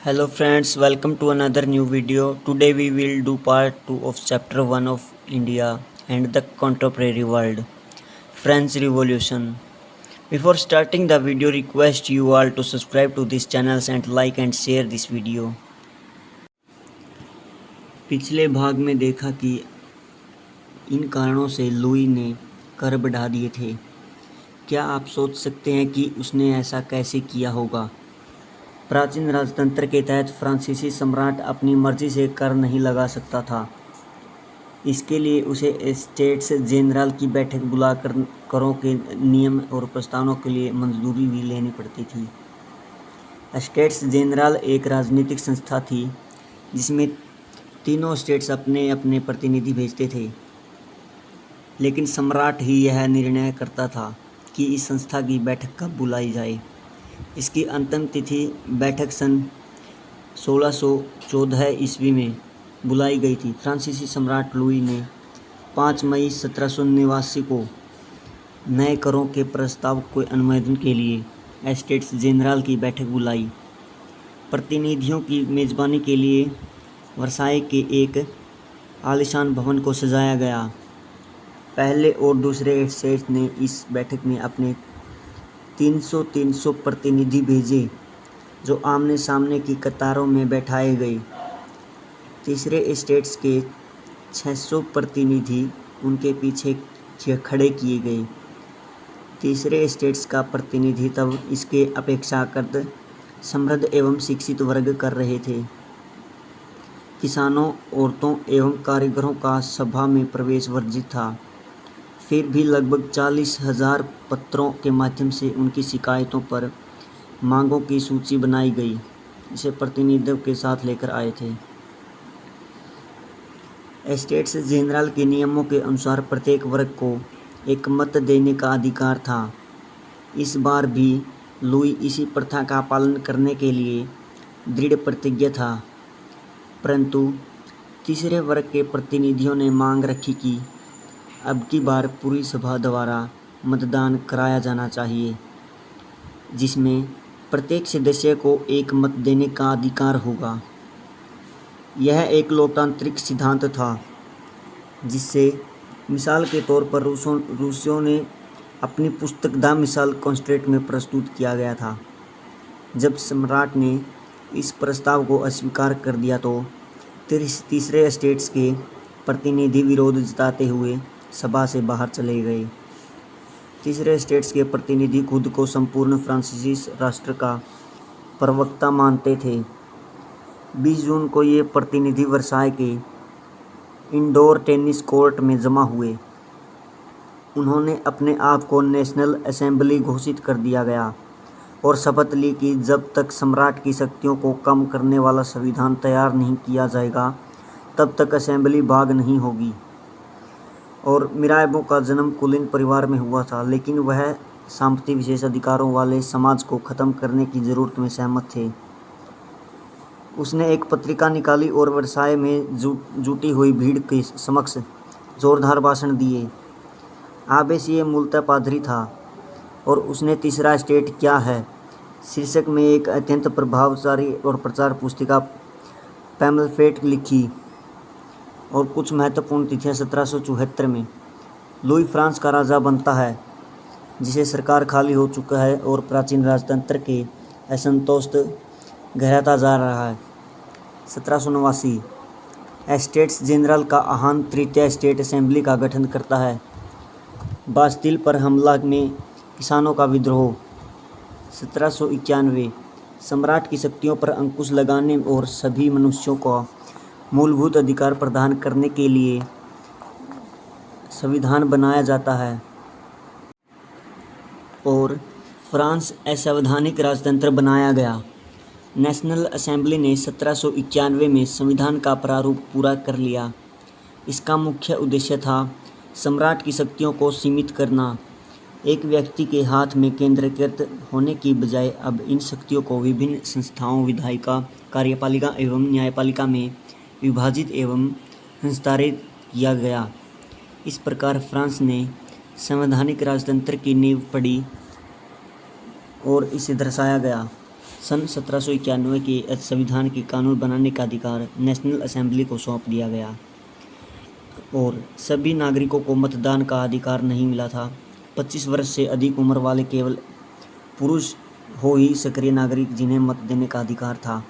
Hello friends, welcome to another new video. Today we will do part 2 of chapter 1 of India and the contemporary world, French Revolution. Before starting the video, request you all to subscribe to this channel and like and share this video. पिछले भाग में देखा कि इन कारणों से Louis ने कर बढ़ा दिए थे। क्या आप सोच सकते हैं कि उसने ऐसा कैसे किया होगा? प्राचीन राजतंत्र के तहत फ्रांसीसी सम्राट अपनी मर्जी से कर नहीं लगा सकता था। इसके लिए उसे एस्टेट्स जेनरल की बैठक बुलाकर करों के नियम और प्रस्तावों के लिए मंजूरी भी लेनी पड़ती थी। एस्टेट्स जेनरल एक राजनीतिक संस्था थी जिसमें तीनों स्टेट्स अपने अपने प्रतिनिधि भेजते थे, लेकिन सम्राट ही यह निर्णय करता था कि इस संस्था की बैठक कब बुलाई जाए। इसकी अंतिम तिथि बैठक सन 1614 ईस्वी में बुलाई गई थी। फ्रांसीसी सम्राट लुई ने 5 मई 1789 को नए करों के प्रस्ताव के अनुमोदन के लिए एस्टेट्स जेनरल की बैठक बुलाई। प्रतिनिधियों की मेज़बानी के लिए वर्साई के एक आलीशान भवन को सजाया गया। पहले और दूसरे एस्टेट्स ने इस बैठक में अपने 300 प्रतिनिधि भेजे, जो आमने सामने की कतारों में बैठाए गए। तीसरे एस्टेट्स के 600 प्रतिनिधि उनके पीछे खड़े किए गए। तीसरे एस्टेट्स का प्रतिनिधि तब इसके अपेक्षाकृत समृद्ध एवं शिक्षित वर्ग कर रहे थे। किसानों, औरतों एवं कारीगरों का सभा में प्रवेश वर्जित था। फिर भी लगभग 40,000 पत्रों के माध्यम से उनकी शिकायतों पर मांगों की सूची बनाई गई, जिसे प्रतिनिधियों के साथ लेकर आए थे। एस्टेट्स जेनरल के नियमों के अनुसार प्रत्येक वर्ग को एक मत देने का अधिकार था। इस बार भी लुई इसी प्रथा का पालन करने के लिए दृढ़ प्रतिज्ञ था, परंतु तीसरे वर्ग के प्रतिनिधियों ने मांग रखी कि अब की बार पूरी सभा द्वारा मतदान कराया जाना चाहिए, जिसमें प्रत्येक सदस्य को एक मत देने का अधिकार होगा। यह एक लोकतांत्रिक सिद्धांत था, जिससे मिसाल के तौर पर रूसियों ने अपनी पुस्तक द मिसाल कॉन्स्टेंट में प्रस्तुत किया गया था। जब सम्राट ने इस प्रस्ताव को अस्वीकार कर दिया तो तीसरे स्टेट्स के प्रतिनिधि विरोध जताते हुए सभा से बाहर चले गए। तीसरे स्टेट्स के प्रतिनिधि खुद को संपूर्ण फ्रांसीसी राष्ट्र का प्रवक्ता मानते थे। 20 जून को ये प्रतिनिधि वर्साई के इंडोर टेनिस कोर्ट में जमा हुए। उन्होंने अपने आप को नेशनल असेंबली घोषित कर दिया गया और शपथ ली कि जब तक सम्राट की शक्तियों को कम करने वाला संविधान तैयार नहीं किया जाएगा, तब तक असेंबली भाग नहीं होगी। और मिराबो का जन्म कुलीन परिवार में हुआ था, लेकिन वह संपत्ति विशेष अधिकारों वाले समाज को ख़त्म करने की ज़रूरत में सहमत थे। उसने एक पत्रिका निकाली और वर्साई में जुटी हुई भीड़ के समक्ष जोरदार भाषण दिए। आबेसी मूलतः पादरी था और उसने तीसरा स्टेट क्या है शीर्षक में एक अत्यंत प्रभावशाली और प्रचार पुस्तिका पैम्फलेट लिखी और कुछ महत्वपूर्ण तिथियां 1774 में लुई फ्रांस का राजा बनता है, जिसे सरकार खाली हो चुका है और प्राचीन राजतंत्र के असंतोष गहराता जा रहा है। 1789 एस्टेट्स जेनरल का आह्वान तृतीय स्टेट असेंबली का गठन करता है। बास्तिल पर हमला में किसानों का विद्रोह। 1791 सम्राट की शक्तियों पर अंकुश लगाने और सभी मनुष्यों को मूलभूत अधिकार प्रदान करने के लिए संविधान बनाया जाता है और फ्रांस असंवैधानिक राजतंत्र बनाया गया। नेशनल असेंबली ने 1791 में संविधान का प्रारूप पूरा कर लिया। इसका मुख्य उद्देश्य था सम्राट की शक्तियों को सीमित करना। एक व्यक्ति के हाथ में केंद्रीकृत होने की बजाय अब इन शक्तियों को विभिन्न संस्थाओं, विधायिका, कार्यपालिका एवं न्यायपालिका में विभाजित एवं हस्तांतरित किया गया। इस प्रकार फ्रांस ने संवैधानिक राजतंत्र की नींव पड़ी और इसे दर्शाया गया। सन 1791 के संविधान के कानून बनाने का अधिकार नेशनल असेंबली को सौंप दिया गया और सभी नागरिकों को मतदान का अधिकार नहीं मिला था। 25 वर्ष से अधिक उम्र वाले केवल पुरुष हो ही सक्रिय नागरिक जिन्हें मत देने का अधिकार था।